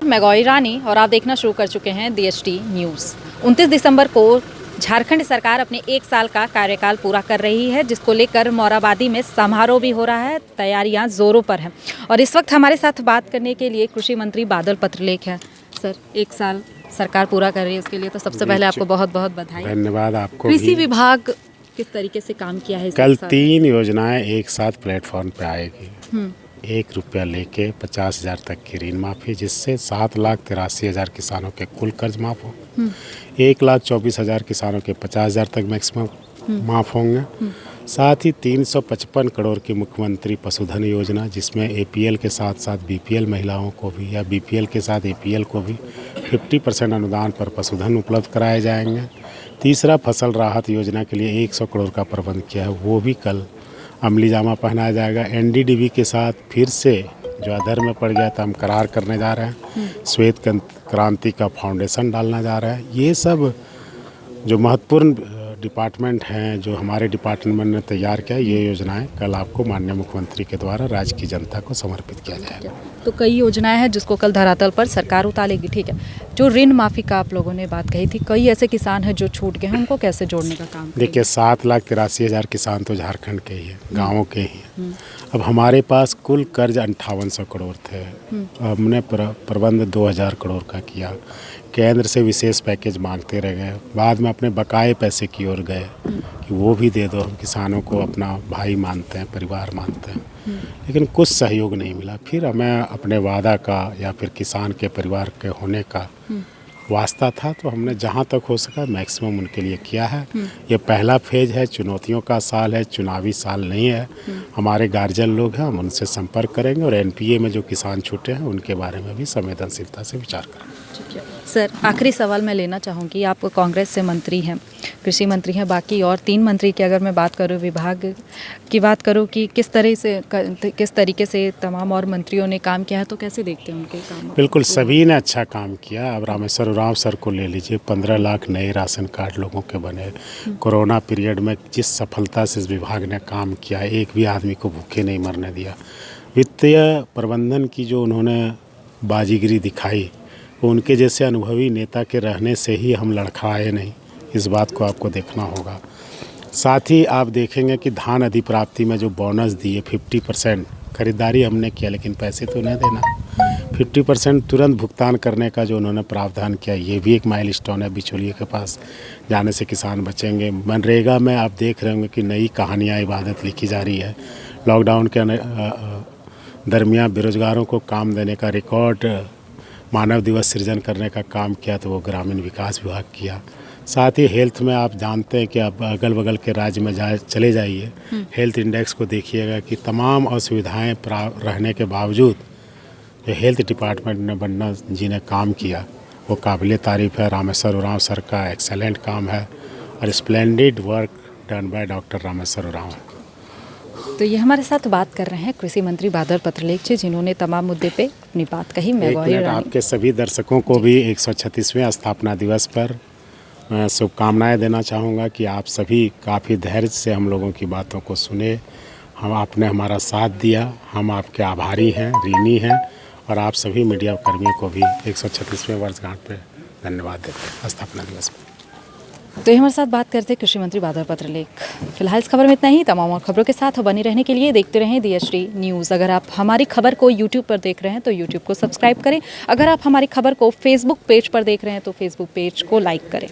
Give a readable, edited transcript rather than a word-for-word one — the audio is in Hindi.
मैं गौरी रानी और आप देखना शुरू कर चुके हैं DST न्यूज़। 29 दिसंबर को झारखंड सरकार अपने 1 साल का कार्यकाल पूरा कर रही है, जिसको लेकर मोरहाबादी में समारोह भी हो रहा है। तैयारियां जोरों पर हैं और इस वक्त हमारे साथ बात करने के लिए कृषि मंत्री बादल पत्रलेख हैं। सर, 1 साल सरकार पूरा कर रही है, उसके लिए तो सबसे पहले आपको बहुत बहुत बधाई। धन्यवाद आपको। कृषि विभाग किस तरीके से काम किया है? कल 3 योजनाएं एक साथ प्लेटफॉर्म पे आएगी। 1 रुपया लेके 50,000 तक की ऋण माफ़ी, जिससे 7,83,000 किसानों के कुल कर्ज माफ़ हो। 1,24,000 किसानों के 50,000 तक मैक्सिमम माफ़ होंगे। साथ ही 355 करोड़ की मुख्यमंत्री पशुधन योजना, जिसमें APL के साथ साथ BPL महिलाओं को भी या BPL के साथ APL को भी 50% अनुदान पर पशुधन उपलब्ध कराए जाएंगे। तीसरा, फसल राहत योजना के लिए 100 करोड़ का प्रबंध किया है, वो भी कल अमली जामा पहनाया जाएगा। NDDB के साथ फिर से जो अधर में पड़ गया था, हम करार करने जा रहे हैं। श्वेत क्रांति का फाउंडेशन डालना जा रहा है। ये सब जो महत्वपूर्ण डिपार्टमेंट हैं, जो हमारे डिपार्टमेंट ने तैयार किया, ये योजनाएं कल आपको माननीय मुख्यमंत्री के द्वारा राज्य की जनता को समर्पित किया जाएगा। तो कई योजनाएं हैं जिसको कल धरातल पर सरकार उतारेगी, ठीक है। जो ऋण माफ़ी का आप लोगों ने बात कही थी, कई ऐसे किसान हैं जो छूट गए हैं, उनको कैसे जोड़ने का काम? देखिए, 7,83,000 किसान तो झारखंड के ही हैं, गाँवों के ही हैं। अब हमारे पास कुल कर्ज 5800 करोड़ थे। हमने प्रबंध 2000 करोड़ का किया। केंद्र से विशेष पैकेज मांगते रह गए, बाद में अपने बकाए पैसे की ओर गए कि वो भी दे दो, हम किसानों को अपना भाई मानते हैं, परिवार मानते हैं। लेकिन कुछ सहयोग नहीं मिला। फिर हमें अपने वादा का या फिर किसान के परिवार के होने का वास्ता था, तो हमने जहाँ तक हो सका मैक्सिमम उनके लिए किया है। ये पहला फेज है, चुनौतियों का साल है, चुनावी साल नहीं है। हमारे गार्जियन लोग हैं, हम उनसे संपर्क करेंगे और NPA में जो किसान छूटे हैं उनके बारे में भी संवेदनशीलता से विचार करेंगे। ठीक है सर, आखिरी सवाल मैं लेना चाहूँगी। आप कांग्रेस से मंत्री हैं, कृषि मंत्री हैं, बाकी और 3 मंत्री की अगर मैं बात करूँ, विभाग की बात करूँ कि किस तरीके से तमाम और मंत्रियों ने काम किया है, तो कैसे देखते हैं उनके काम? बिल्कुल, सभी ने अच्छा काम किया। अब रामेश्वर उरांव सर को ले लीजिए, 15 लाख नए राशन कार्ड लोगों के बने। कोरोना पीरियड में जिस सफलता से इस विभाग ने काम किया, एक भी आदमी को भूखे नहीं मरने दिया। वित्तीय प्रबंधन की जो उन्होंने बाजीगिरी दिखाई, वो उनके जैसे अनुभवी नेता के रहने से ही हम लड़खड़ाए नहीं, इस बात को आपको देखना होगा। साथ ही आप देखेंगे कि धान अधिप्राप्ति में जो बोनस दिए 50%, खरीदारी हमने किया लेकिन पैसे तो नहीं देना। 50% तुरंत भुगतान करने का जो उन्होंने प्रावधान किया, ये भी एक माइलस्टोन है। बिचौलिए के पास जाने से किसान बचेंगे। मनरेगा में आप देख रहे होंगे कि नई कहानियाँ, इबादत लिखी जा रही है। लॉकडाउन के दरमियान बेरोजगारों को काम देने का रिकॉर्ड मानव दिवस सृजन करने का काम किया, तो वो ग्रामीण विकास विभाग किया। साथ ही हेल्थ में आप जानते हैं कि आप अगल बगल के राज्य में चले जाइए, हेल्थ इंडेक्स को देखिएगा कि तमाम असुविधाएं रहने के बावजूद जो हेल्थ डिपार्टमेंट ने बन्ना जी ने काम किया, वो काबिल तारीफ़ है। रामेश्वर उरांव सर का एक्सेलेंट काम है और splendid work done by doctor Rameshwar Oraon. तो ये हमारे साथ बात कर रहे हैं कृषि मंत्री बादल पत्रलेख जी, जिन्होंने तमाम मुद्दे पे अपनी बात कही। मैं आपके सभी दर्शकों को भी 136वें स्थापना दिवस पर मैं शुभकामनाएं देना चाहूँगा कि आप सभी काफ़ी धैर्य से हम लोगों की बातों को सुने। आपने हमारा साथ दिया, हम आपके आभारी हैं, ऋणी हैं, और आप सभी मीडिया कर्मियों को भी 136वें वर्षगांठ पे धन्यवाद देते हैं स्थापना दिवस पर। तो ये हमारे साथ बात करते हैं कृषि मंत्री बादल पत्रलेख। फिलहाल इस खबर में इतना ही। तमाम और खबरों के साथ बने रहने के लिए देखते रहें DST न्यूज़। अगर आप हमारी खबर को YouTube पर देख रहे हैं तो YouTube को सब्सक्राइब करें। अगर आप हमारी खबर को Facebook पेज पर देख रहे हैं तो Facebook पेज को लाइक करें।